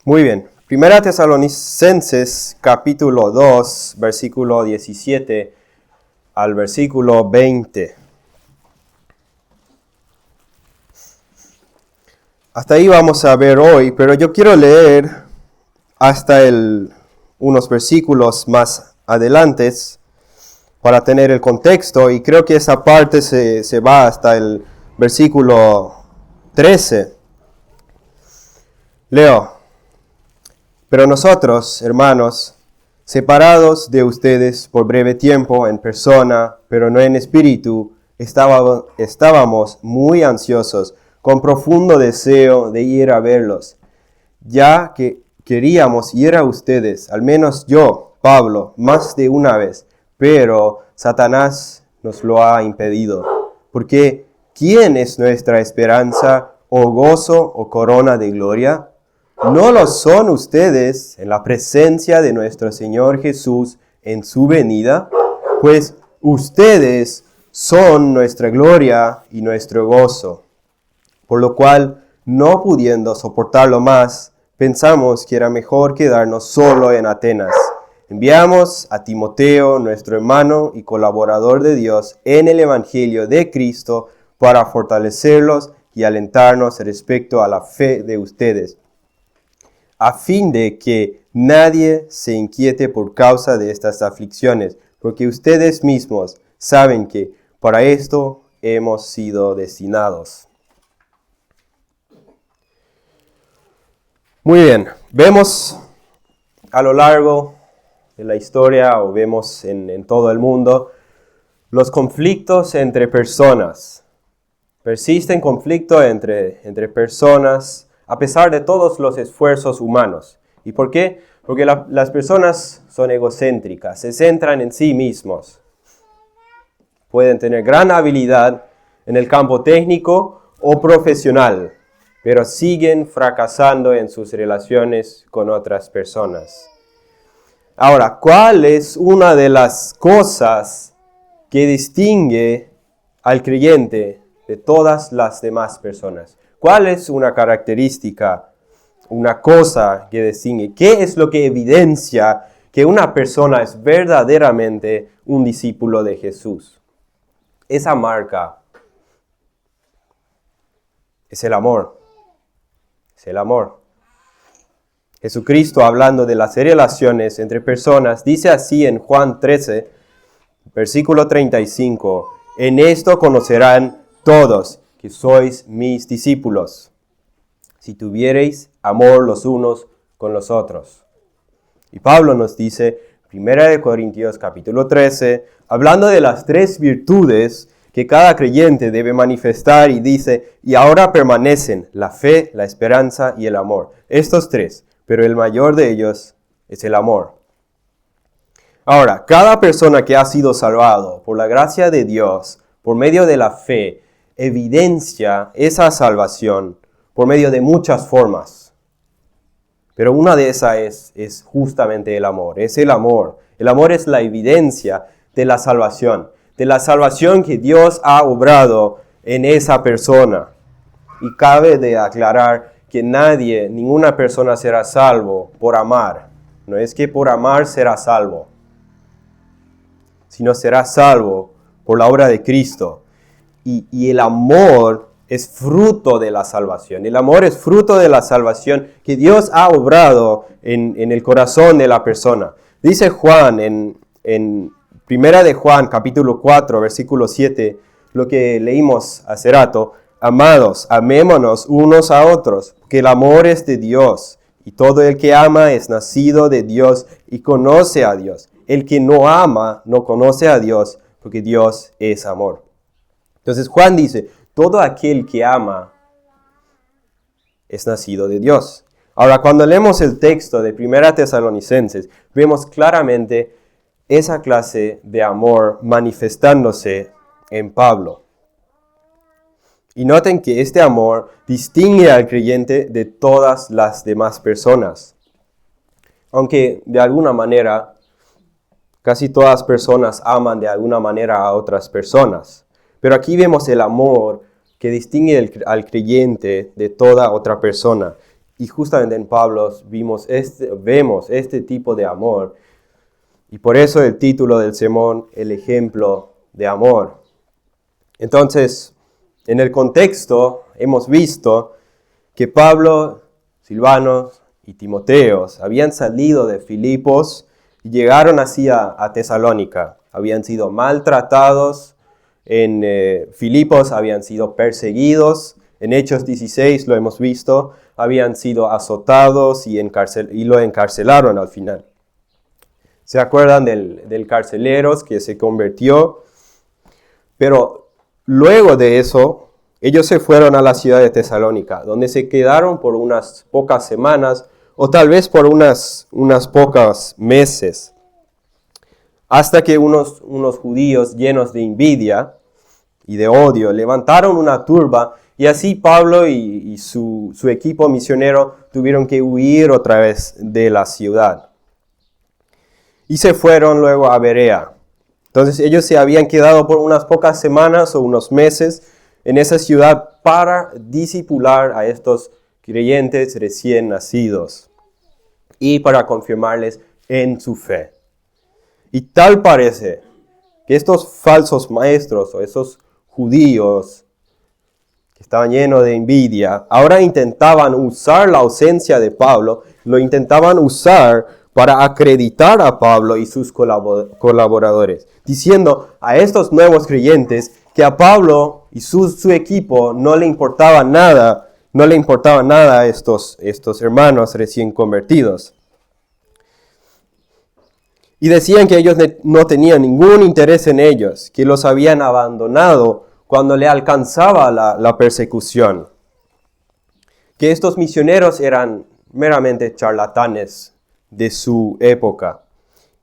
Muy bien. Primera Tesalonicenses, capítulo 2, versículo 17 al versículo 20. Hasta ahí vamos a ver hoy, pero yo quiero leer hasta unos versículos más adelante para tener el contexto, y creo que esa parte se va hasta el versículo 13. Leo. Pero nosotros, hermanos, separados de ustedes por breve tiempo en persona, pero no en espíritu, estábamos muy ansiosos, con profundo deseo de ir a verlos, ya que queríamos ir a ustedes, al menos yo, Pablo, más de una vez, pero Satanás nos lo ha impedido. Porque ¿quién es nuestra esperanza, o gozo, o corona de gloria? ¿No lo son ustedes en la presencia de nuestro Señor Jesús en su venida? Pues ustedes son nuestra gloria y nuestro gozo. Por lo cual, no pudiendo soportarlo más, pensamos que era mejor quedarnos solo en Atenas. Enviamos a Timoteo, nuestro hermano y colaborador de Dios en el Evangelio de Cristo, para fortalecerlos y alentarnos respecto a la fe de ustedes, a fin de que nadie se inquiete por causa de estas aflicciones, porque ustedes mismos saben que para esto hemos sido destinados. Muy bien, vemos a lo largo de la historia, o vemos en todo el mundo, los conflictos entre personas. Persisten conflictos entre personas, a pesar de todos los esfuerzos humanos. ¿Y por qué? Porque las personas son egocéntricas, se centran en sí mismos. Pueden tener gran habilidad en el campo técnico o profesional, pero siguen fracasando en sus relaciones con otras personas. Ahora, ¿cuál es una de las cosas que distingue al creyente de todas las demás personas? ¿Cuál es una característica, una cosa que distingue? ¿Qué es lo que evidencia que una persona es verdaderamente un discípulo de Jesús? Esa marca es el amor. Es el amor. Jesucristo, hablando de las relaciones entre personas, dice así en Juan 13, versículo 35, en esto conocerán todos que sois mis discípulos, si tuviereis amor los unos con los otros. Y Pablo nos dice, 1 Corintios capítulo 13, hablando de las 3 virtudes que cada creyente debe manifestar, y dice, y ahora permanecen la fe, la esperanza y el amor. Estos 3, pero el mayor de ellos es el amor. Ahora, cada persona que ha sido salvado por la gracia de Dios, por medio de la fe, evidencia esa salvación por medio de muchas formas. Pero una de esas es justamente el amor. Es el amor. El amor es la evidencia de la salvación que Dios ha obrado en esa persona. Y cabe de aclarar que ninguna persona será salvo por amar. No es que por amar será salvo, sino será salvo por la obra de Cristo. Y el amor es fruto de la salvación. El amor es fruto de la salvación que Dios ha obrado en el corazón de la persona. Dice Juan en Primera de Juan, capítulo 4, versículo 7, lo que leímos hace rato: amados, amémonos unos a otros, que el amor es de Dios, y todo el que ama es nacido de Dios y conoce a Dios. El que no ama no conoce a Dios, porque Dios es amor. Entonces Juan dice, todo aquel que ama es nacido de Dios. Ahora, cuando leemos el texto de 1 Tesalonicenses, vemos claramente esa clase de amor manifestándose en Pablo. Y noten que este amor distingue al creyente de todas las demás personas. Aunque de alguna manera, casi todas las personas aman de alguna manera a otras personas. Pero aquí vemos el amor que distingue al creyente de toda otra persona. Y justamente en Pablo vemos este tipo de amor. Y por eso el título del sermón, el ejemplo de amor. Entonces, en el contexto hemos visto que Pablo, Silvano y Timoteo habían salido de Filipos y llegaron así a Tesalónica. Habían sido maltratados en Filipos, habían sido perseguidos. En Hechos 16 lo hemos visto, habían sido azotados y lo encarcelaron al final. ¿Se acuerdan del carcelero que se convirtió? Pero luego de eso, ellos se fueron a la ciudad de Tesalónica, donde se quedaron por unas pocas semanas o tal vez por unas pocos meses, hasta que unos judíos llenos de envidia y de odio levantaron una turba y así Pablo y su equipo misionero tuvieron que huir otra vez de la ciudad. Y se fueron luego a Berea. Entonces ellos se habían quedado por unas pocas semanas o unos meses en esa ciudad para discipular a estos creyentes recién nacidos y para confirmarles en su fe. Y tal parece que estos falsos maestros o esos judíos que estaban llenos de envidia, ahora intentaban usar la ausencia de Pablo, lo intentaban usar para acreditar a Pablo y sus colaboradores, diciendo a estos nuevos creyentes que a Pablo y su equipo no le importaba nada a estos hermanos recién convertidos. Y decían que ellos no tenían ningún interés en ellos, que los habían abandonado cuando le alcanzaba la persecución. Que estos misioneros eran meramente charlatanes de su época.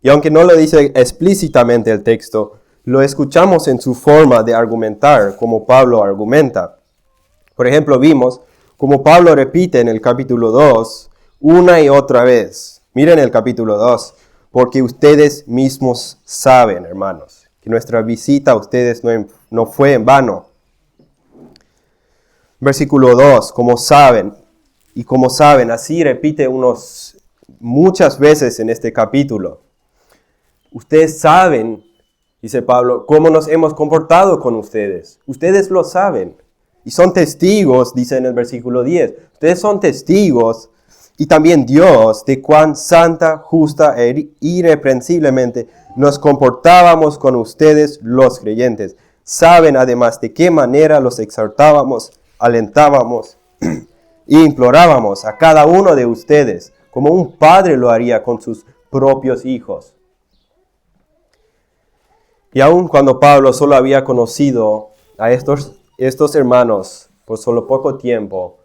Y aunque no lo dice explícitamente el texto, lo escuchamos en su forma de argumentar, como Pablo argumenta. Por ejemplo, vimos como Pablo repite en el capítulo 2 una y otra vez. Miren el capítulo 2. Porque ustedes mismos saben, hermanos, que nuestra visita a ustedes no fue en vano. Versículo 2, como saben, así repite muchas veces en este capítulo. Ustedes saben, dice Pablo, cómo nos hemos comportado con ustedes. Ustedes lo saben. Y son testigos, dice en el versículo 10. Ustedes son testigos y también Dios de cuán santa, justa e irreprensiblemente nos comportábamos con ustedes los creyentes. Saben además de qué manera los exhortábamos, alentábamos e implorábamos a cada uno de ustedes, como un padre lo haría con sus propios hijos. Y aun cuando Pablo solo había conocido a estos hermanos por solo poco tiempo,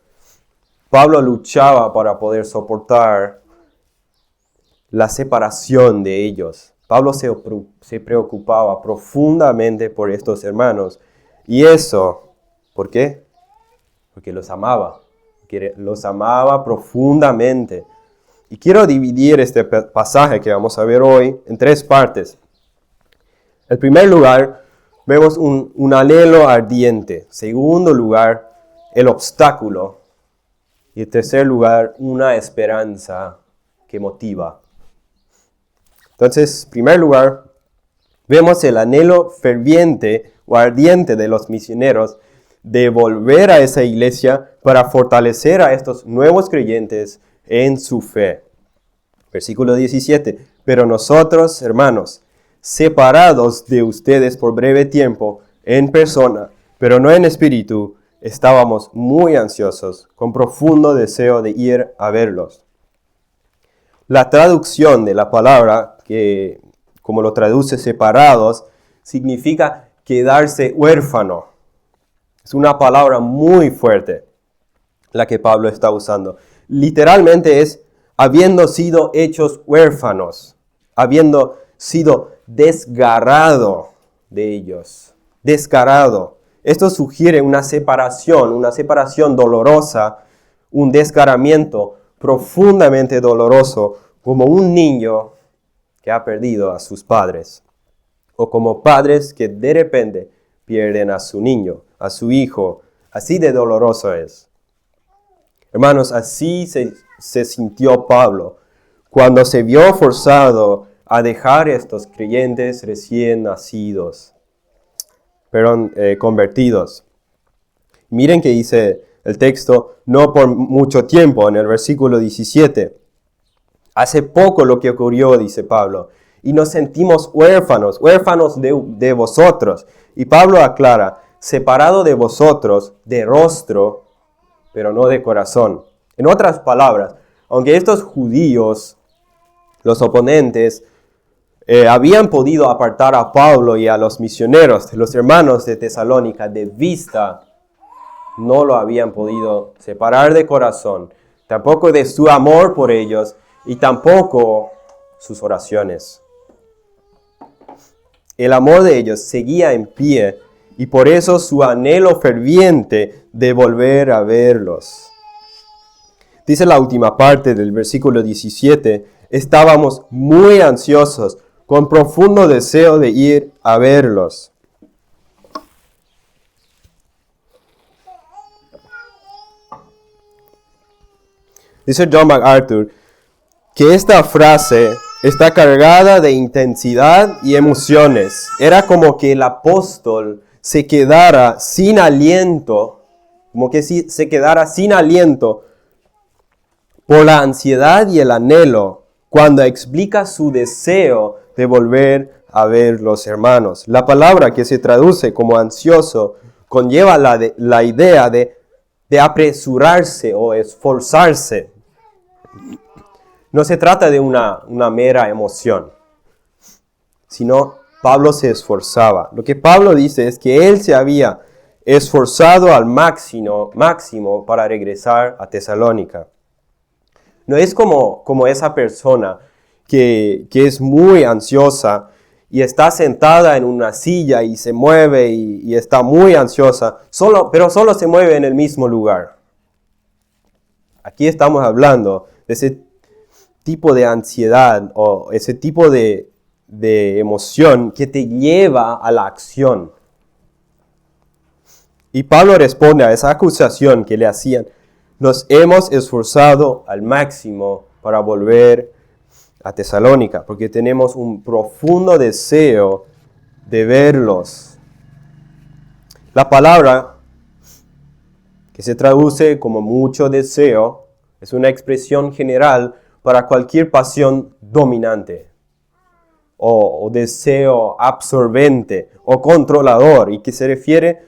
Pablo luchaba para poder soportar la separación de ellos. Pablo se preocupaba profundamente por estos hermanos. Y eso, ¿por qué? Porque los amaba. Porque los amaba profundamente. Y quiero dividir este pasaje que vamos a ver hoy en tres partes. En primer lugar, vemos un anhelo ardiente. En segundo lugar, el obstáculo. Y en tercer lugar, una esperanza que motiva. Entonces, en primer lugar, vemos el anhelo ferviente o ardiente de los misioneros de volver a esa iglesia para fortalecer a estos nuevos creyentes en su fe. Versículo 17. Pero nosotros, hermanos, separados de ustedes por breve tiempo, en persona, pero no en espíritu, estábamos muy ansiosos, con profundo deseo de ir a verlos. La traducción de la palabra, que como lo traduce separados, significa quedarse huérfano. Es una palabra muy fuerte la que Pablo está usando. Literalmente es habiendo sido hechos huérfanos, habiendo sido desgarrado de ellos. Desgarrado. Esto sugiere una separación dolorosa, un desgarramiento profundamente doloroso, como un niño que ha perdido a sus padres, o como padres que de repente pierden a su niño, a su hijo. Así de doloroso es. Hermanos, así se sintió Pablo cuando se vio forzado a dejar estos creyentes recién nacidos, convertidos. Miren que dice el texto, no por mucho tiempo, en el versículo 17. Hace poco lo que ocurrió, dice Pablo, y nos sentimos huérfanos de vosotros. Y Pablo aclara, separado de vosotros de rostro, pero no de corazón. En otras palabras, aunque estos judíos, los oponentes, habían podido apartar a Pablo y a los misioneros, los hermanos de Tesalónica, de vista, no lo habían podido separar de corazón, tampoco de su amor por ellos y tampoco sus oraciones. El amor de ellos seguía en pie y por eso su anhelo ferviente de volver a verlos. Dice la última parte del versículo 17, estábamos muy ansiosos, con profundo deseo de ir a verlos. Dice John MacArthur que esta frase está cargada de intensidad y emociones. Era como que el apóstol se quedara sin aliento, por la ansiedad y el anhelo cuando explica su deseo de volver a ver los hermanos. La palabra que se traduce como ansioso conlleva la idea de apresurarse o esforzarse. No se trata de una mera emoción, sino Pablo se esforzaba. Lo que Pablo dice es que él se había esforzado al máximo para regresar a Tesalónica. No es como esa persona que es muy ansiosa y está sentada en una silla y se mueve y está muy ansiosa, pero solo se mueve en el mismo lugar. Aquí estamos hablando de ese tipo de ansiedad o ese tipo de emoción que te lleva a la acción. Y Pablo responde a esa acusación que le hacían. Nos hemos esforzado al máximo para volver a Tesalónica, porque tenemos un profundo deseo de verlos. La palabra que se traduce como mucho deseo es una expresión general para cualquier pasión dominante o deseo absorbente o controlador y que se refiere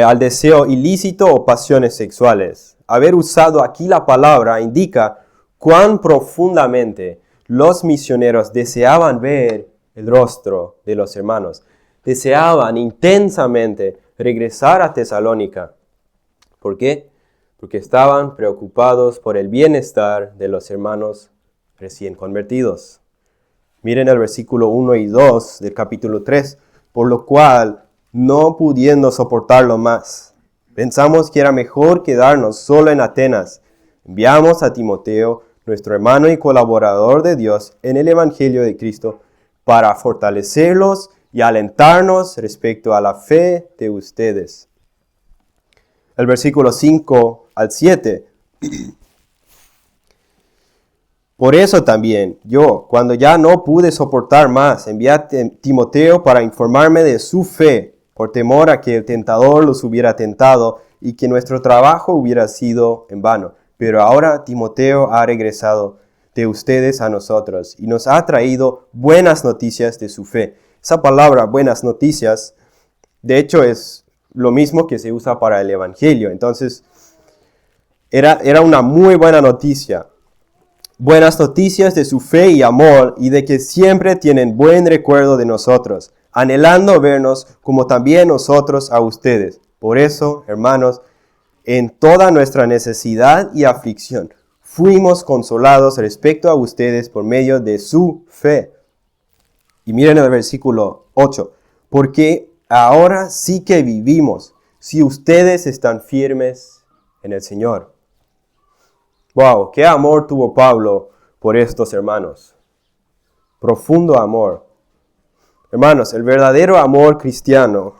al deseo ilícito o pasiones sexuales. Haber usado aquí la palabra indica cuán profundamente los misioneros deseaban ver el rostro de los hermanos. Deseaban intensamente regresar a Tesalónica. ¿Por qué? Porque estaban preocupados por el bienestar de los hermanos recién convertidos. Miren el versículo 1 y 2 del capítulo 3. Por lo cual, no pudiendo soportarlo más, pensamos que era mejor quedarnos solo en Atenas. Enviamos a Timoteo, nuestro hermano y colaborador de Dios en el Evangelio de Cristo, para fortalecerlos y alentarnos respecto a la fe de ustedes. El versículo 5 al 7. Por eso también yo, cuando ya no pude soportar más, envié a Timoteo para informarme de su fe, por temor a que el tentador los hubiera tentado y que nuestro trabajo hubiera sido en vano. Pero ahora Timoteo ha regresado de ustedes a nosotros y nos ha traído buenas noticias de su fe. Esa palabra, buenas noticias, de hecho es lo mismo que se usa para el Evangelio. Entonces, era una muy buena noticia. Buenas noticias de su fe y amor y de que siempre tienen buen recuerdo de nosotros, anhelando vernos como también nosotros a ustedes. Por eso, hermanos, en toda nuestra necesidad y aflicción, fuimos consolados respecto a ustedes por medio de su fe. Y miren el versículo 8. Porque ahora sí que vivimos, si ustedes están firmes en el Señor. Wow, qué amor tuvo Pablo por estos hermanos. Profundo amor. Hermanos, el verdadero amor cristiano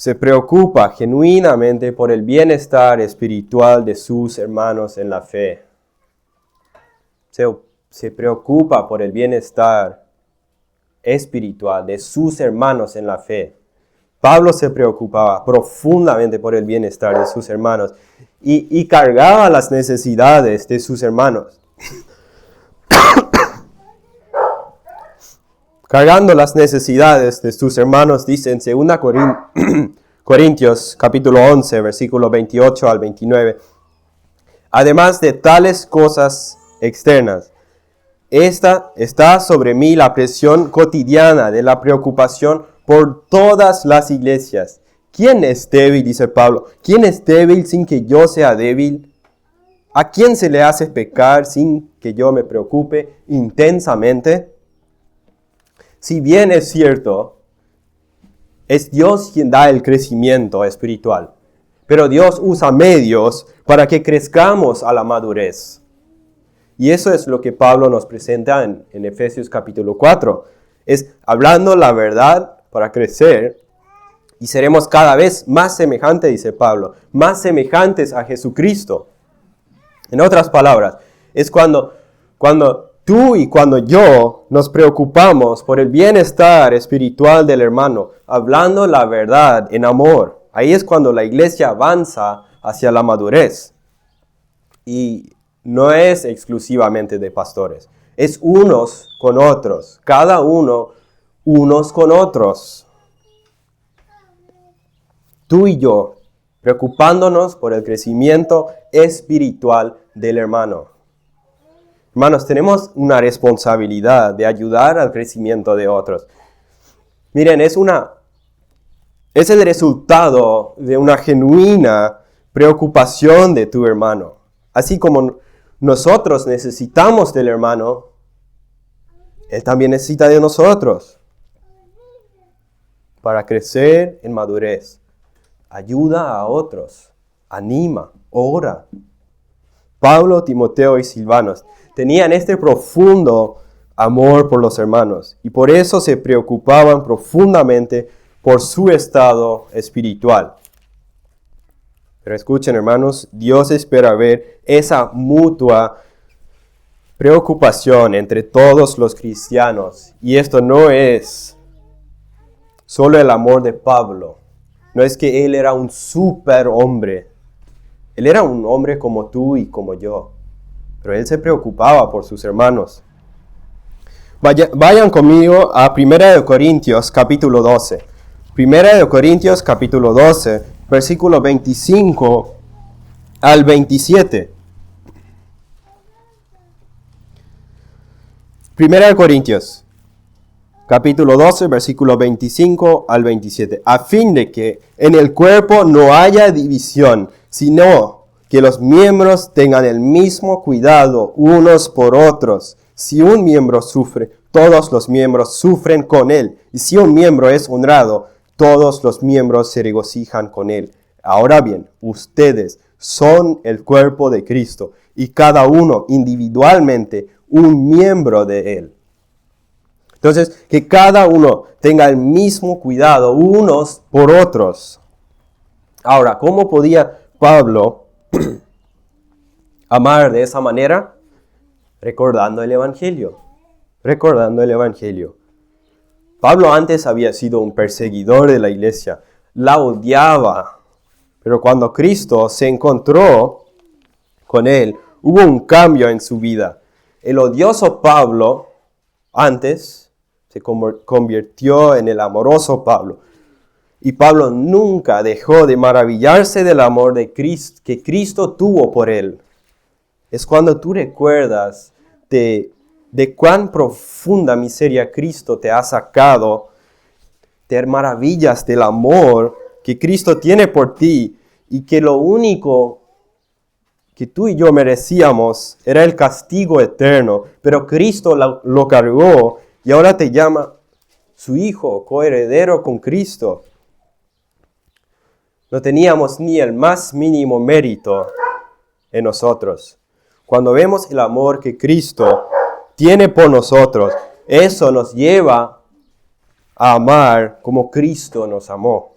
se preocupa genuinamente por el bienestar espiritual de sus hermanos en la fe. Se preocupa por el bienestar espiritual de sus hermanos en la fe. Pablo se preocupaba profundamente por el bienestar de sus hermanos y cargaba las necesidades de sus hermanos. Cargando las necesidades de sus hermanos, dice en 2 Corintios capítulo 11, versículo 28 al 29. Además de tales cosas externas, está sobre mí la presión cotidiana de la preocupación por todas las iglesias. ¿Quién es débil? Dice Pablo. ¿Quién es débil sin que yo sea débil? ¿A quién se le hace pecar sin que yo me preocupe intensamente? Si bien es cierto, es Dios quien da el crecimiento espiritual, pero Dios usa medios para que crezcamos a la madurez. Y eso es lo que Pablo nos presenta en Efesios capítulo 4. Es hablando la verdad para crecer y seremos cada vez más semejantes, dice Pablo, más semejantes a Jesucristo. En otras palabras, es cuando tú y cuando yo nos preocupamos por el bienestar espiritual del hermano, hablando la verdad en amor. Ahí es cuando la iglesia avanza hacia la madurez. Y no es exclusivamente de pastores, es unos con otros, cada uno unos con otros. Tú y yo, preocupándonos por el crecimiento espiritual del hermano. Hermanos, tenemos una responsabilidad de ayudar al crecimiento de otros. Miren, es el resultado de una genuina preocupación de tu hermano. Así como nosotros necesitamos del hermano, él también necesita de nosotros para crecer en madurez. Ayuda a otros, anima, ora. Pablo, Timoteo y Silvanos tenían este profundo amor por los hermanos y por eso se preocupaban profundamente por su estado espiritual. Pero escuchen, hermanos, Dios espera ver esa mutua preocupación entre todos los cristianos. Y esto no es solo el amor de Pablo. No es que él era un superhombre. Él era un hombre como tú y como yo. Pero él se preocupaba por sus hermanos. Vayan conmigo a 1 Corintios capítulo 12. 1 Corintios capítulo 12, versículo 25 al 27. 1 Corintios capítulo 12, versículo 25 al 27. A fin de que en el cuerpo no haya división, sino que los miembros tengan el mismo cuidado unos por otros. Si un miembro sufre, todos los miembros sufren con él. Y si un miembro es honrado, todos los miembros se regocijan con él. Ahora bien, ustedes son el cuerpo de Cristo y cada uno individualmente un miembro de él. Entonces, que cada uno tenga el mismo cuidado unos por otros. Ahora, ¿cómo podía Pablo amar de esa manera? Recordando el Evangelio. Recordando el Evangelio. Pablo antes había sido un perseguidor de la iglesia. La odiaba. Pero cuando Cristo se encontró con él, hubo un cambio en su vida. El odioso Pablo antes se convirtió en el amoroso Pablo. Y Pablo nunca dejó de maravillarse del amor de Cristo, que Cristo tuvo por él. Es cuando tú recuerdas de cuán profunda miseria Cristo te ha sacado, te maravillas del amor que Cristo tiene por ti y que lo único que tú y yo merecíamos era el castigo eterno, pero Cristo lo cargó y ahora te llama su hijo, coheredero con Cristo. No teníamos ni el más mínimo mérito en nosotros. Cuando vemos el amor que Cristo tiene por nosotros, eso nos lleva a amar como Cristo nos amó.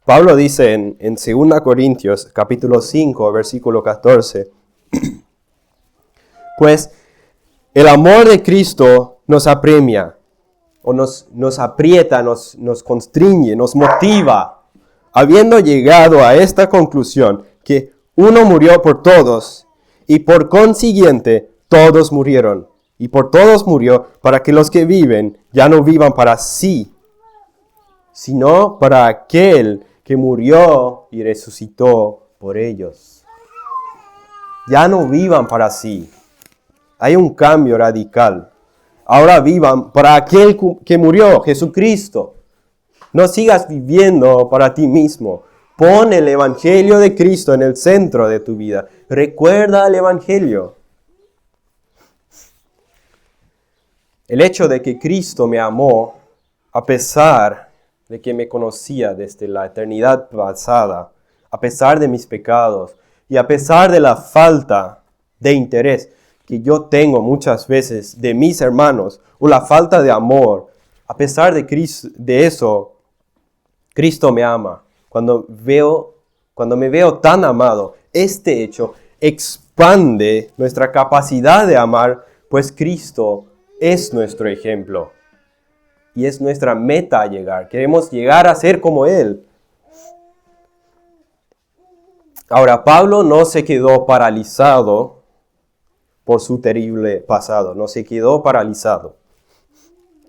Pablo dice en 2 Corintios capítulo 5, versículo 14, pues el amor de Cristo nos apremia, o nos aprieta, nos constriñe, nos motiva, habiendo llegado a esta conclusión, que uno murió por todos, y por consiguiente todos murieron. Y por todos murió, para que los que viven ya no vivan para sí, sino para aquel que murió y resucitó por ellos. Ya no vivan para sí. Hay un cambio radical. Ahora vivan para aquel que murió, Jesucristo. No sigas viviendo para ti mismo. Pon el Evangelio de Cristo en el centro de tu vida. Recuerda el Evangelio. El hecho de que Cristo me amó, a pesar de que me conocía desde la eternidad pasada, a pesar de mis pecados y a pesar de la falta de interés que yo tengo muchas veces de mis hermanos, o la falta de amor, a pesar de eso, Cristo me ama. Cuando me veo tan amado, este hecho expande nuestra capacidad de amar, pues Cristo es nuestro ejemplo. Y es nuestra meta a llegar. Queremos llegar a ser como Él. Ahora, Pablo no se quedó paralizado por su terrible pasado. No se quedó paralizado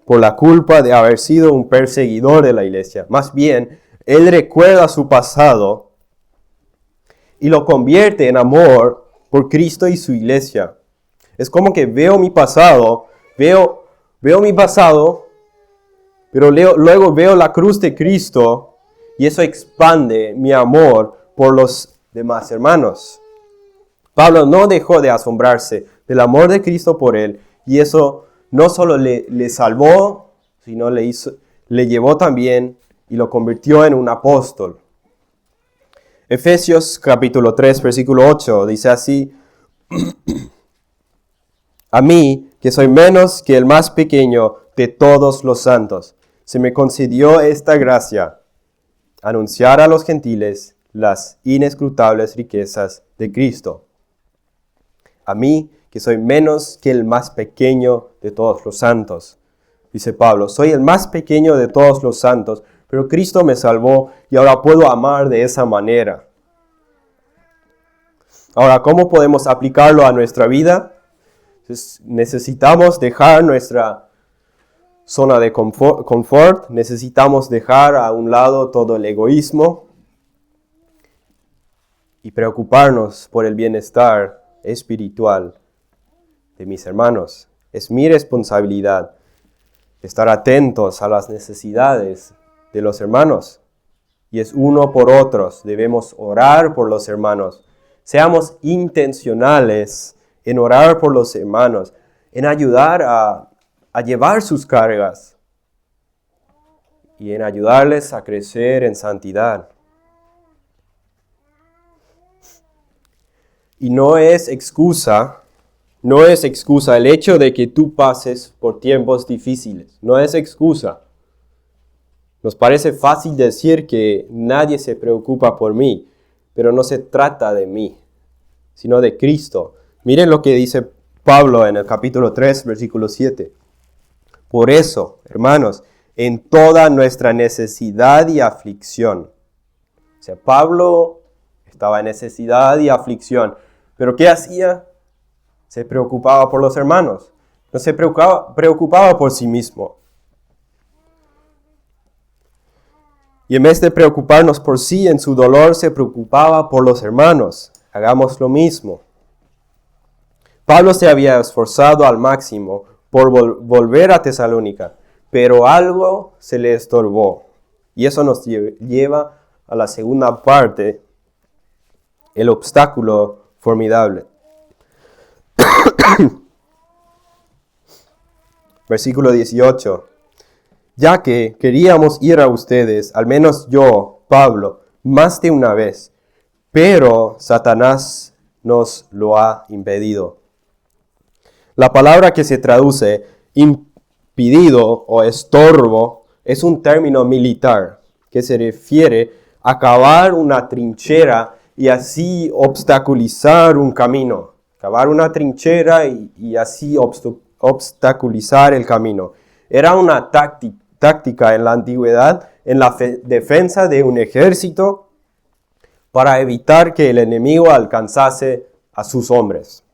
por la culpa de haber sido un perseguidor de la iglesia. Más bien, él recuerda su pasado y lo convierte en amor por Cristo y su iglesia. Es como que veo mi pasado, pero luego veo la cruz de Cristo y eso expande mi amor por los demás hermanos. Pablo no dejó de asombrarse del amor de Cristo por él, y eso no solo le salvó, sino le llevó también y lo convirtió en un apóstol. Efesios capítulo 3, versículo 8 dice así: a mí, que soy menos que el más pequeño de todos los santos, se me concedió esta gracia, anunciar a los gentiles las inescrutables riquezas de Cristo. A mí, que soy menos que el más pequeño de todos los santos. Dice Pablo, soy el más pequeño de todos los santos, pero Cristo me salvó y ahora puedo amar de esa manera. Ahora, ¿cómo podemos aplicarlo a nuestra vida? Entonces, necesitamos dejar nuestra zona de confort, necesitamos dejar a un lado todo el egoísmo y preocuparnos por el bienestar espiritual de mis hermanos. Es mi responsabilidad estar atentos a las necesidades de los hermanos. Y es uno por otros. Debemos orar por los hermanos. Seamos intencionales en orar por los hermanos, en ayudar a llevar sus cargas y en ayudarles a crecer en santidad. Y no es excusa el hecho de que tú pases por tiempos difíciles. No es excusa. Nos parece fácil decir que nadie se preocupa por mí, pero no se trata de mí, sino de Cristo. Miren lo que dice Pablo en el capítulo 3, versículo 7. Por eso, hermanos, en toda nuestra necesidad y aflicción. O sea, Pablo estaba en necesidad y aflicción. ¿Pero qué hacía? Se preocupaba por los hermanos. No se preocupaba por sí mismo. Y en vez de preocuparnos por sí en su dolor, se preocupaba por los hermanos. Hagamos lo mismo. Pablo se había esforzado al máximo por volver a Tesalónica, pero algo se le estorbó. Y eso nos lleva a la segunda parte, el obstáculo formidable. Versículo 18. Ya que queríamos ir a ustedes, al menos yo, Pablo, más de una vez, pero Satanás nos lo ha impedido. La palabra que se traduce impedido o estorbo es un término militar que se refiere a cavar una trinchera y así obstaculizar un camino. Cavar una trinchera y así obstaculizar el camino. Era una táctica en la antigüedad en la defensa de un ejército para evitar que el enemigo alcanzase a sus hombres.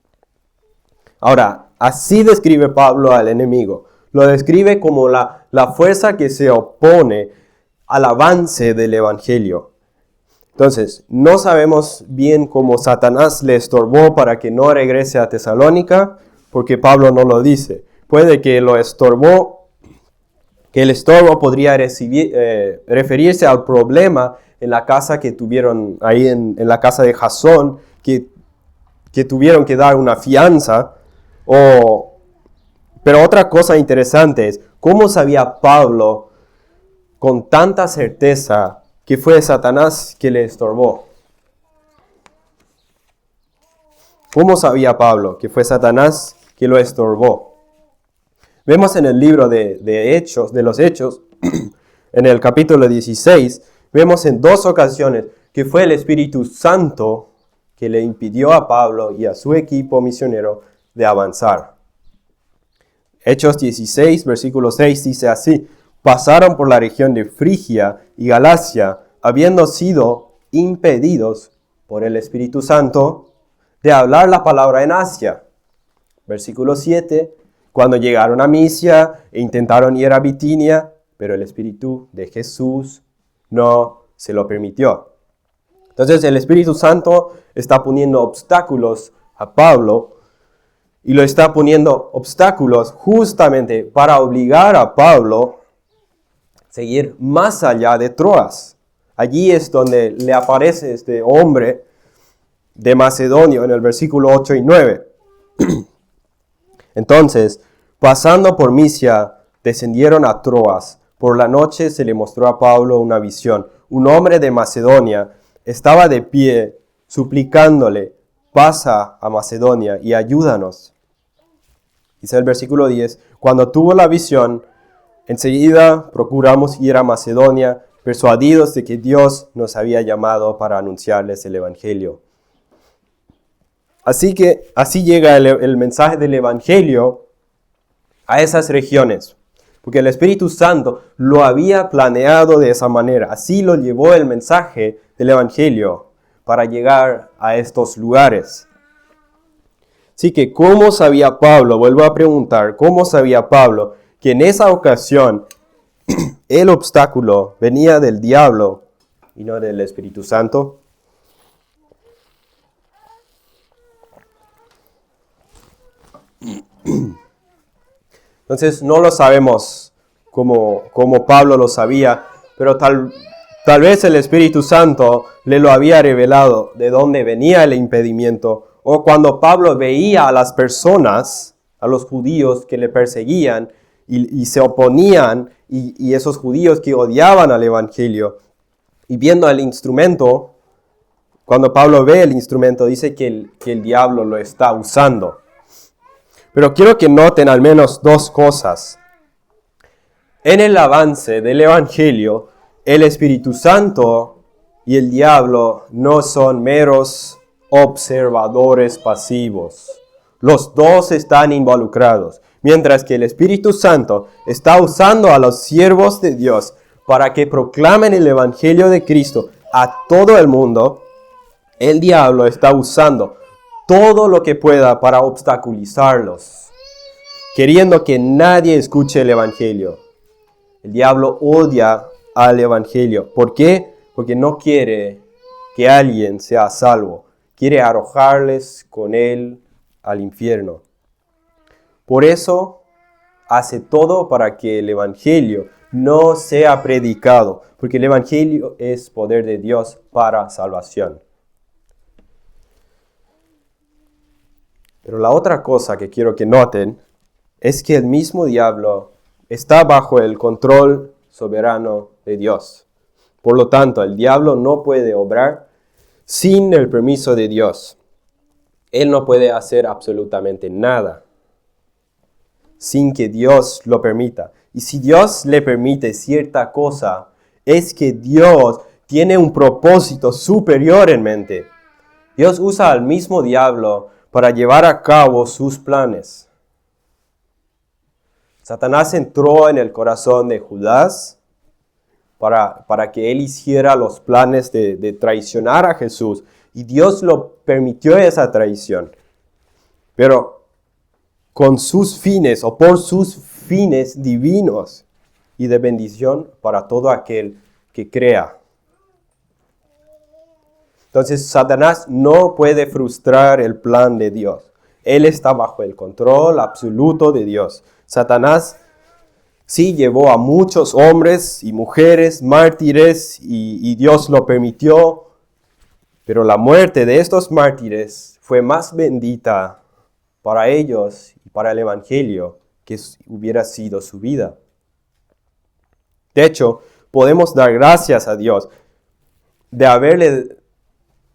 Ahora, así describe Pablo al enemigo. Lo describe como la fuerza que se opone al avance del evangelio. Entonces, no sabemos bien cómo Satanás le estorbó para que no regrese a Tesalónica, porque Pablo no lo dice. Puede que lo estorbó, que el estorbo podría referirse al problema en la casa que tuvieron ahí en la casa de Jasón, que tuvieron que dar una fianza. Pero otra cosa interesante es, ¿cómo sabía Pablo con tanta certeza que fue Satanás que le estorbó? ¿Cómo sabía Pablo que fue Satanás que lo estorbó? Vemos en el libro de los Hechos, en el capítulo 16, vemos en 2 ocasiones que fue el Espíritu Santo que le impidió a Pablo y a su equipo misionero de avanzar. Hechos 16, versículo 6 dice así: pasaron por la región de Frigia y Galacia, habiendo sido impedidos por el Espíritu Santo de hablar la palabra en Asia. Versículo 7, cuando llegaron a Misia e intentaron ir a Bitinia, pero el Espíritu de Jesús no se lo permitió. Entonces el Espíritu Santo está poniendo obstáculos a Pablo, y lo está poniendo obstáculos justamente para obligar a Pablo a seguir más allá de Troas. Allí es donde le aparece este hombre de Macedonia en el versículo 8 y 9. Entonces, pasando por Misia, descendieron a Troas. Por la noche se le mostró a Pablo una visión. Un hombre de Macedonia estaba de pie, suplicándole: pasa a Macedonia y ayúdanos. Dice el versículo 10, cuando tuvo la visión, enseguida procuramos ir a Macedonia, persuadidos de que Dios nos había llamado para anunciarles el evangelio. Así llega el mensaje del evangelio a esas regiones, porque el Espíritu Santo lo había planeado de esa manera. Así lo llevó el mensaje del evangelio para llegar a estos lugares. Así que, ¿cómo sabía Pablo? Vuelvo a preguntar, ¿cómo sabía Pablo que en esa ocasión el obstáculo venía del diablo y no del Espíritu Santo? Entonces, no lo sabemos como Pablo lo sabía, pero tal vez el Espíritu Santo le lo había revelado de dónde venía el impedimento. O cuando Pablo veía a las personas, a los judíos que le perseguían y se oponían, y esos judíos que odiaban al evangelio, y viendo el instrumento, cuando Pablo ve el instrumento, dice que el diablo lo está usando. Pero quiero que noten al menos 2 cosas. En el avance del evangelio, el Espíritu Santo y el diablo no son meros observadores pasivos. Los dos están involucrados, mientras que el Espíritu Santo está usando a los siervos de Dios para que proclamen el evangelio de Cristo a todo el mundo. El diablo está usando todo lo que pueda para obstaculizarlos, queriendo que nadie escuche el evangelio. El diablo odia al evangelio. ¿Por qué? Porque no quiere que alguien sea salvo. Quiere arrojarles con él al infierno. Por eso hace todo para que el evangelio no sea predicado, porque el evangelio es poder de Dios para salvación. Pero la otra cosa que quiero que noten es que el mismo diablo está bajo el control soberano de Dios. Por lo tanto, el diablo no puede obrar sin el permiso de Dios. Él no puede hacer absolutamente nada sin que Dios lo permita. Y si Dios le permite cierta cosa, es que Dios tiene un propósito superior en mente. Dios usa al mismo diablo para llevar a cabo sus planes. Satanás entró en el corazón de Judas para que él hiciera los planes de traicionar a Jesús. Y Dios lo permitió esa traición. Pero con sus fines o por sus fines divinos y de bendición para todo aquel que crea. Entonces, Satanás no puede frustrar el plan de Dios. Él está bajo el control absoluto de Dios. Satanás sí llevó a muchos hombres y mujeres mártires y Dios lo permitió, pero la muerte de estos mártires fue más bendita para ellos y para el Evangelio que hubiera sido su vida. De hecho, podemos dar gracias a Dios de haberle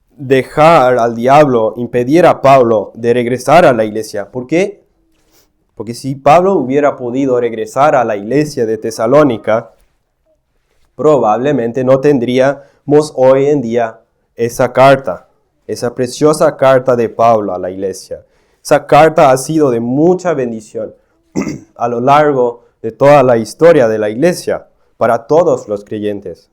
dejar al diablo impedir a Pablo de regresar a la iglesia. ¿Por qué? Porque si Pablo hubiera podido regresar a la iglesia de Tesalónica, probablemente no tendríamos hoy en día esa carta, esa preciosa carta de Pablo a la iglesia. Esa carta ha sido de mucha bendición a lo largo de toda la historia de la iglesia, para todos los creyentes.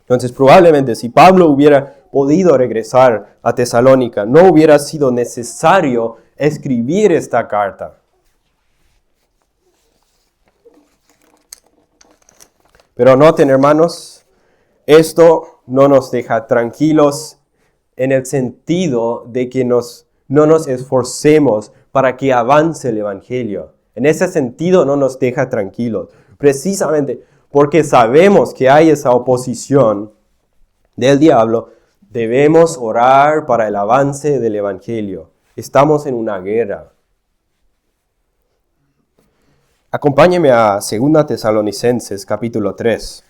Entonces, probablemente si Pablo hubiera podido regresar a Tesalónica, no hubiera sido necesario escribir esta carta. Pero noten, hermanos, esto no nos deja tranquilos en el sentido de que no nos esforcemos para que avance el Evangelio. En ese sentido no nos deja tranquilos. Precisamente porque sabemos que hay esa oposición del diablo, debemos orar para el avance del Evangelio. Estamos en una guerra. Acompáñeme a 2 Tesalonicenses capítulo 3.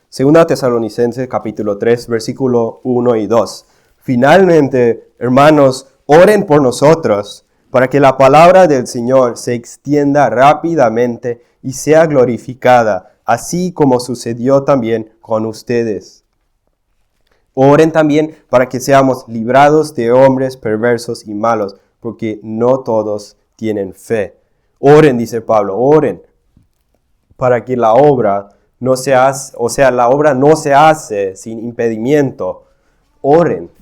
Segunda Tesalonicenses capítulo 3, versículo 1 y 2. Finalmente, hermanos, oren por nosotros, para que la palabra del Señor se extienda rápidamente y sea glorificada, así como sucedió también con ustedes. Oren también para que seamos librados de hombres perversos y malos, porque no todos tienen fe. Oren, dice Pablo, oren, para que la obra no se hace, la obra no se hace sin impedimento. Oren.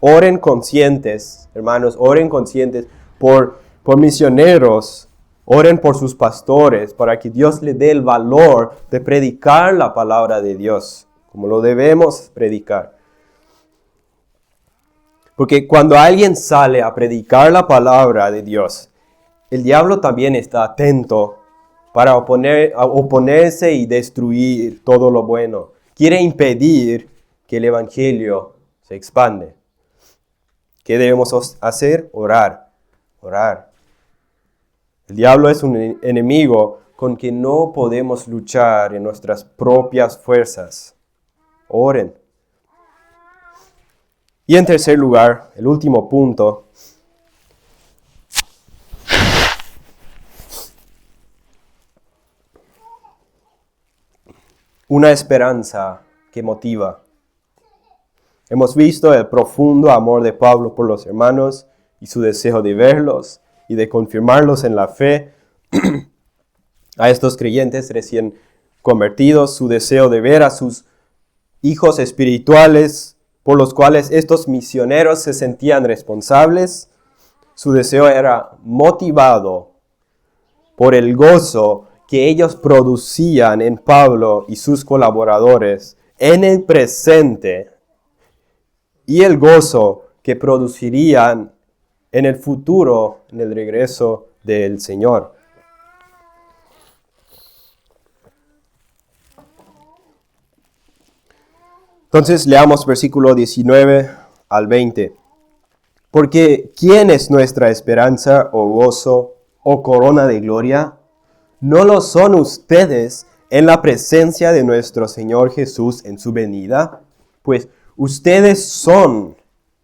Oren conscientes, hermanos, oren conscientes por misioneros, oren por sus pastores, para que Dios le dé el valor de predicar la palabra de Dios, como lo debemos predicar. Porque cuando alguien sale a predicar la palabra de Dios, el diablo también está atento para oponerse y destruir todo lo bueno. Quiere impedir que el evangelio se expande. ¿Qué debemos hacer? Orar. Orar. El diablo es un enemigo con que no podemos luchar en nuestras propias fuerzas. Oren. Y en tercer lugar, el último punto. Una esperanza que motiva. Hemos visto el profundo amor de Pablo por los hermanos y su deseo de verlos y de confirmarlos en la fe. A estos creyentes recién convertidos, su deseo de ver a sus hijos espirituales por los cuales estos misioneros se sentían responsables. Su deseo era motivado por el gozo que ellos producían en Pablo y sus colaboradores en el presente y el gozo que producirían en el futuro, en el regreso del Señor. Entonces leamos versículo 19 al 20. Porque ¿quién es nuestra esperanza o gozo o corona de gloria? ¿No lo son ustedes en la presencia de nuestro Señor Jesús en su venida? Pues ustedes son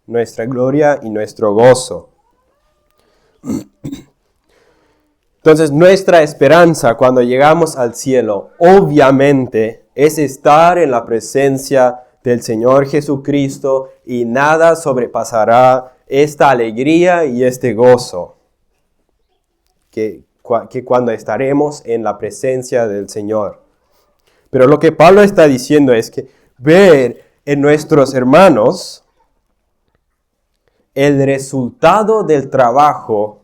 nuestra gloria y nuestro gozo. Entonces, nuestra esperanza cuando llegamos al cielo, obviamente, es estar en la presencia del Señor Jesucristo y nada sobrepasará esta alegría y este gozo que cuando estaremos en la presencia del Señor. Pero lo que Pablo está diciendo es que ver en nuestros hermanos el resultado del trabajo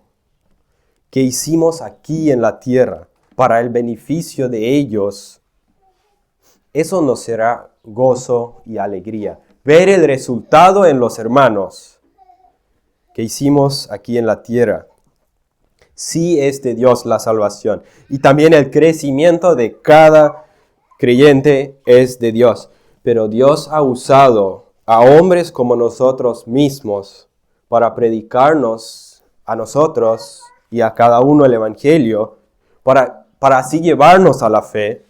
que hicimos aquí en la tierra para el beneficio de ellos, eso nos será gozo y alegría. Ver el resultado en los hermanos que hicimos aquí en la tierra. Sí es de Dios la salvación. Y también el crecimiento de cada creyente es de Dios. Pero Dios ha usado a hombres como nosotros mismos para predicarnos a nosotros y a cada uno el Evangelio, para así llevarnos a la fe.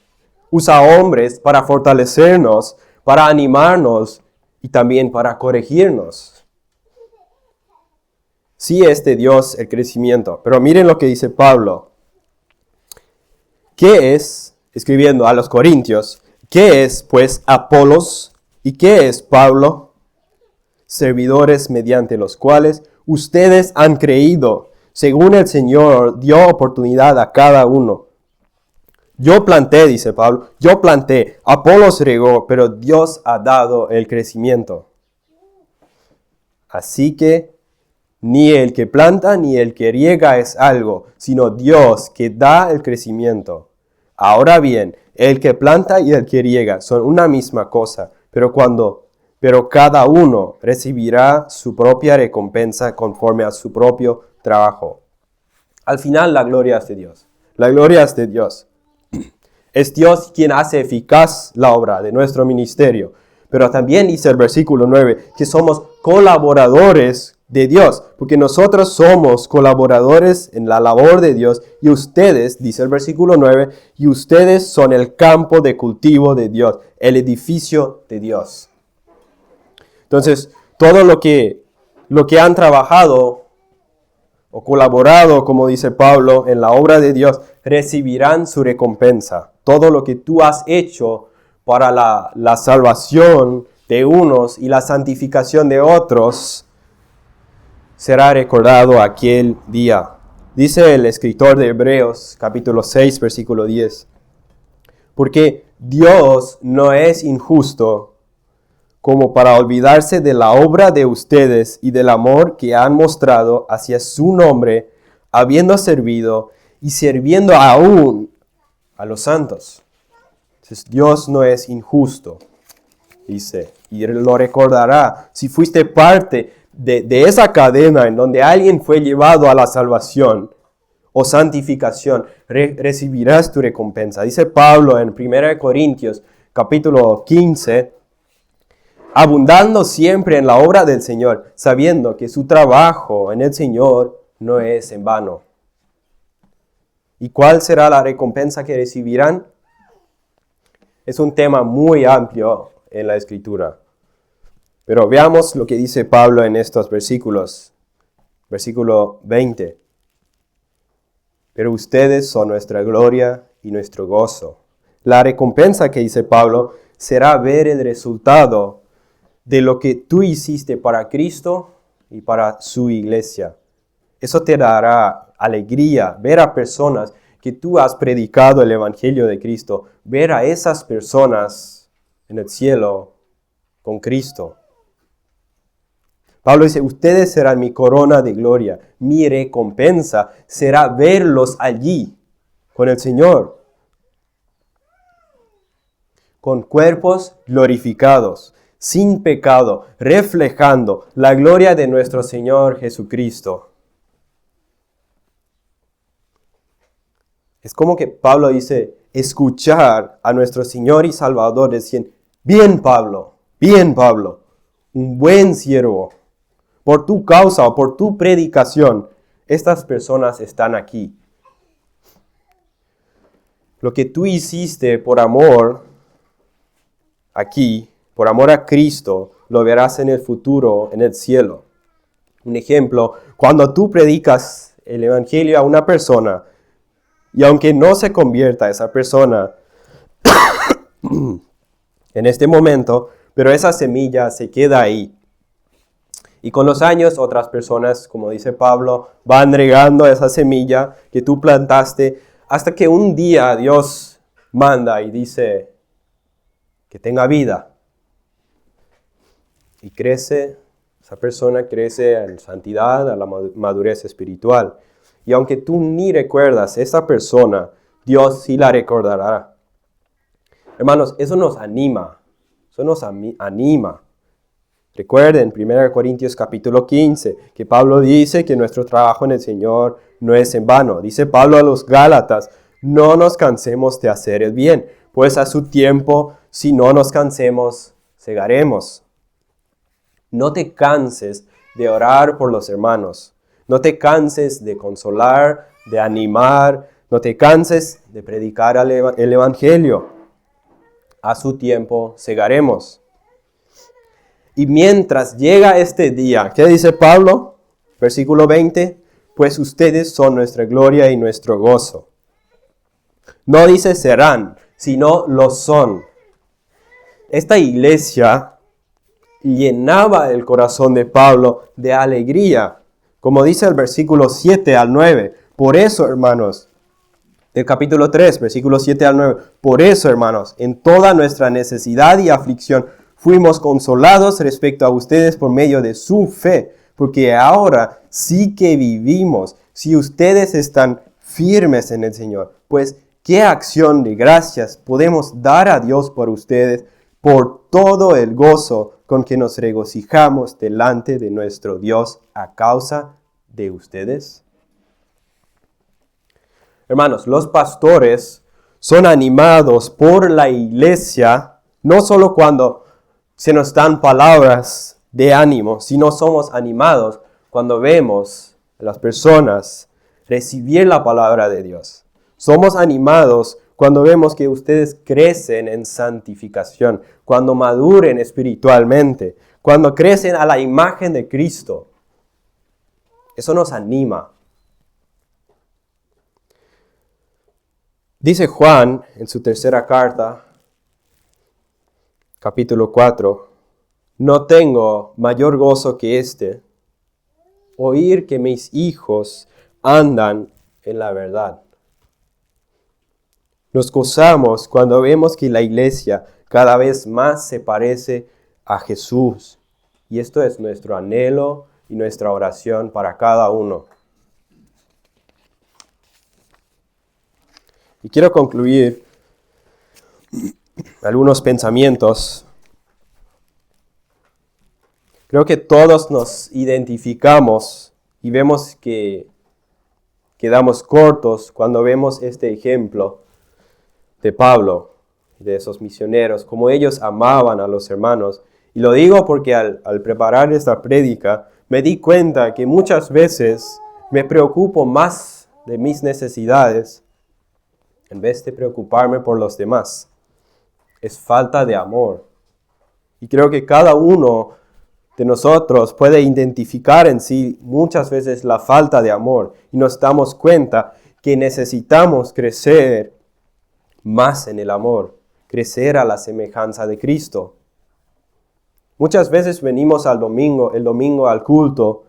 Usa hombres para fortalecernos, para animarnos y también para corregirnos. Sí es de Dios el crecimiento, pero miren lo que dice Pablo. ¿Qué es, escribiendo a los Corintios, qué es pues Apolos y qué es Pablo? Servidores mediante los cuales ustedes han creído, según el Señor dio oportunidad a cada uno. Yo planté, dice Pablo, yo planté, Apolos regó, pero Dios ha dado el crecimiento. Así que ni el que planta ni el que riega es algo, sino Dios que da el crecimiento. Ahora bien, el que planta y el que riega son una misma cosa, pero cada uno recibirá su propia recompensa conforme a su propio trabajo. Al final la gloria es de Dios. La gloria es de Dios. Es Dios quien hace eficaz la obra de nuestro ministerio. Pero también dice el versículo 9 que somos colaboradores de Dios, porque nosotros somos colaboradores en la labor de Dios y ustedes, dice el versículo 9, y ustedes son el campo de cultivo de Dios, el edificio de Dios. Entonces, todo lo que han trabajado o colaborado, como dice Pablo, en la obra de Dios, recibirán su recompensa. Todo lo que tú has hecho para la salvación de unos y la santificación de otros será recordado aquel día. Dice el escritor de Hebreos, capítulo 6, versículo 10. Porque Dios no es injusto como para olvidarse de la obra de ustedes y del amor que han mostrado hacia su nombre, habiendo servido y sirviendo aún a los santos. Entonces, Dios no es injusto, dice, y lo recordará. Si fuiste parte de esa cadena en donde alguien fue llevado a la salvación o santificación, recibirás tu recompensa. Dice Pablo en 1 Corintios, capítulo 15, abundando siempre en la obra del Señor, sabiendo que su trabajo en el Señor no es en vano. ¿Y cuál será la recompensa que recibirán? Es un tema muy amplio en la Escritura. Pero veamos lo que dice Pablo en estos versículos. Versículo 20. Pero ustedes son nuestra gloria y nuestro gozo. La recompensa que dice Pablo será ver el resultado de lo que tú hiciste para Cristo y para su iglesia. Eso te dará alegría, ver a personas que tú has predicado el Evangelio de Cristo, ver a esas personas en el cielo con Cristo. Pablo dice, ustedes serán mi corona de gloria, mi recompensa será verlos allí con el Señor, con cuerpos glorificados, sin pecado, reflejando la gloria de nuestro Señor Jesucristo. Es como que Pablo dice, escuchar a nuestro Señor y Salvador decir, bien Pablo, un buen siervo. Por tu causa o por tu predicación, estas personas están aquí. Lo que tú hiciste por amor aquí, por amor a Cristo, lo verás en el futuro, en el cielo. Un ejemplo, cuando tú predicas el Evangelio a una persona, Y aunque no se convierta esa persona en este momento, pero esa semilla se queda ahí. Y con los años otras personas, como dice Pablo, van regando esa semilla que tú plantaste hasta que un día Dios manda y dice que tenga vida. Y crece, esa persona crece en santidad, a la madurez espiritual. Y aunque tú ni recuerdas esa persona, Dios sí la recordará. Hermanos, eso nos anima. Eso nos anima. Recuerden, 1 Corintios capítulo 15, que Pablo dice que nuestro trabajo en el Señor no es en vano. Dice Pablo a los Gálatas, no nos cansemos de hacer el bien, pues a su tiempo, si no nos cansemos, segaremos. No te canses de orar por los hermanos. No te canses de consolar, de animar. No te canses de predicar el Evangelio. A su tiempo segaremos. Y mientras llega este día, ¿qué dice Pablo? Versículo 20, pues ustedes son nuestra gloria y nuestro gozo. No dice serán, sino lo son. Esta iglesia llenaba el corazón de Pablo de alegría, como dice el versículo 7 al 9. Por eso, hermanos, del capítulo 3, versículo 7 al 9, por eso, hermanos, en toda nuestra necesidad y aflicción, fuimos consolados respecto a ustedes por medio de su fe, porque ahora sí que vivimos, si ustedes están firmes en el Señor. Pues, ¿qué acción de gracias podemos dar a Dios por ustedes, por todo el gozo con que nos regocijamos delante de nuestro Dios a causa de ustedes? Hermanos, los pastores son animados por la iglesia, no solo cuando se nos dan palabras de ánimo, sino somos animados cuando vemos a las personas recibir la palabra de Dios. Somos animados cuando vemos que ustedes crecen en santificación, cuando maduren espiritualmente, cuando crecen a la imagen de Cristo. Eso nos anima. Dice Juan en su tercera carta, capítulo 4, no tengo mayor gozo que este, oír que mis hijos andan en la verdad. Nos gozamos cuando vemos que la iglesia cada vez más se parece a Jesús. Y esto es nuestro anhelo y nuestra oración para cada uno. Y quiero concluir algunos pensamientos. Creo que todos nos identificamos y vemos que quedamos cortos cuando vemos este ejemplo de Pablo, de esos misioneros, como ellos amaban a los hermanos. Y lo digo porque al preparar esta prédica me di cuenta que muchas veces me preocupo más de mis necesidades en vez de preocuparme por los demás. Es falta de amor. Y creo que cada uno de nosotros puede identificar en sí muchas veces la falta de amor. Y nos damos cuenta que necesitamos crecer más en el amor, crecer a la semejanza de Cristo. Muchas veces venimos el domingo al culto,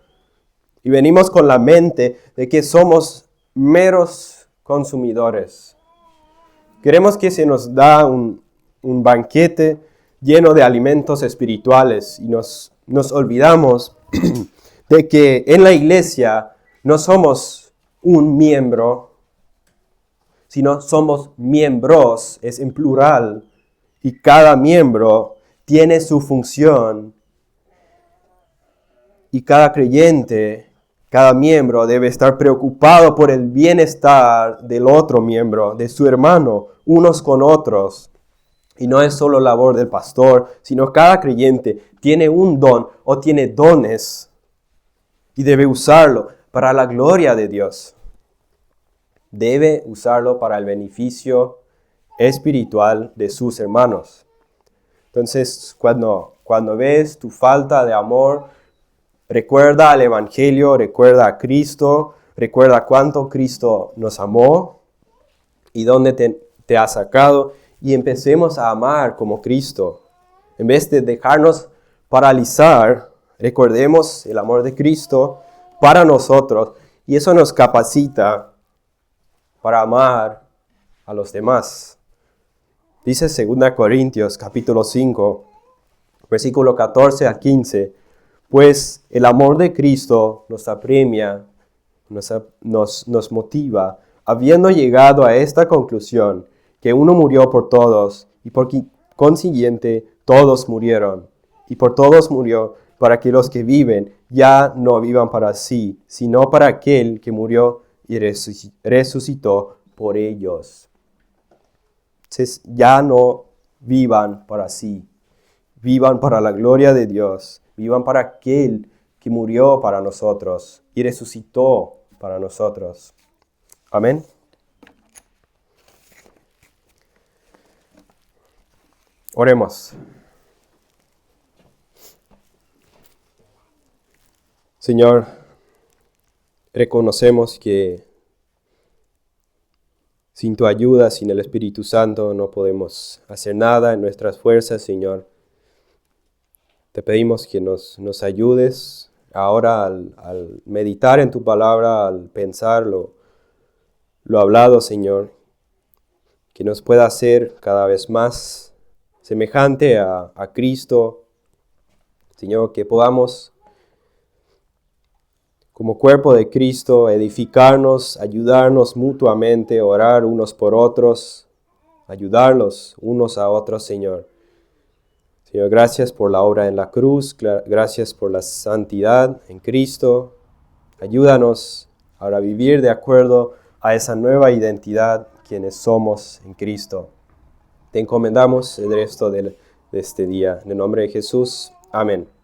y venimos con la mente de que somos meros consumidores. Queremos que se nos da un banquete lleno de alimentos espirituales y nos olvidamos de que en la iglesia no somos un miembro, sino somos miembros, es en plural, y cada miembro tiene su función, y cada creyente, cada miembro debe estar preocupado por el bienestar del otro miembro, de su hermano, unos con otros. Y no es solo labor del pastor, sino cada creyente tiene un don o tiene dones y debe usarlo para la gloria de Dios. Debe usarlo para el beneficio espiritual de sus hermanos. Entonces, cuando ves tu falta de amor, recuerda al Evangelio, recuerda a Cristo, recuerda cuánto Cristo nos amó y dónde te ha sacado, y empecemos a amar como Cristo. En vez de dejarnos paralizar, recordemos el amor de Cristo para nosotros, y eso nos capacita para amar a los demás. Dice 2 Corintios capítulo 5, versículo 14 a 15, pues el amor de Cristo nos apremia, nos motiva, habiendo llegado a esta conclusión, que uno murió por todos, y por consiguiente todos murieron, y por todos murió, para que los que viven ya no vivan para sí, sino para aquel que murió y resucitó por ellos. Entonces, ya no vivan para sí, vivan para la gloria de Dios, vivan para aquel que murió para nosotros y resucitó para nosotros. Amén. Oremos. Señor, reconocemos que sin tu ayuda, sin el Espíritu Santo, no podemos hacer nada en nuestras fuerzas, Señor. Te pedimos que nos ayudes ahora al meditar en tu palabra, al pensar lo hablado, Señor, que nos pueda hacer cada vez más semejante a Cristo. Señor, que podamos, como cuerpo de Cristo, edificarnos, ayudarnos mutuamente, orar unos por otros, ayudarlos unos a otros, Señor. Señor, gracias por la obra en la cruz, gracias por la santidad en Cristo. Ayúdanos ahora a vivir de acuerdo a esa nueva identidad quienes somos en Cristo. Te encomendamos el resto de este día. En el nombre de Jesús. Amén.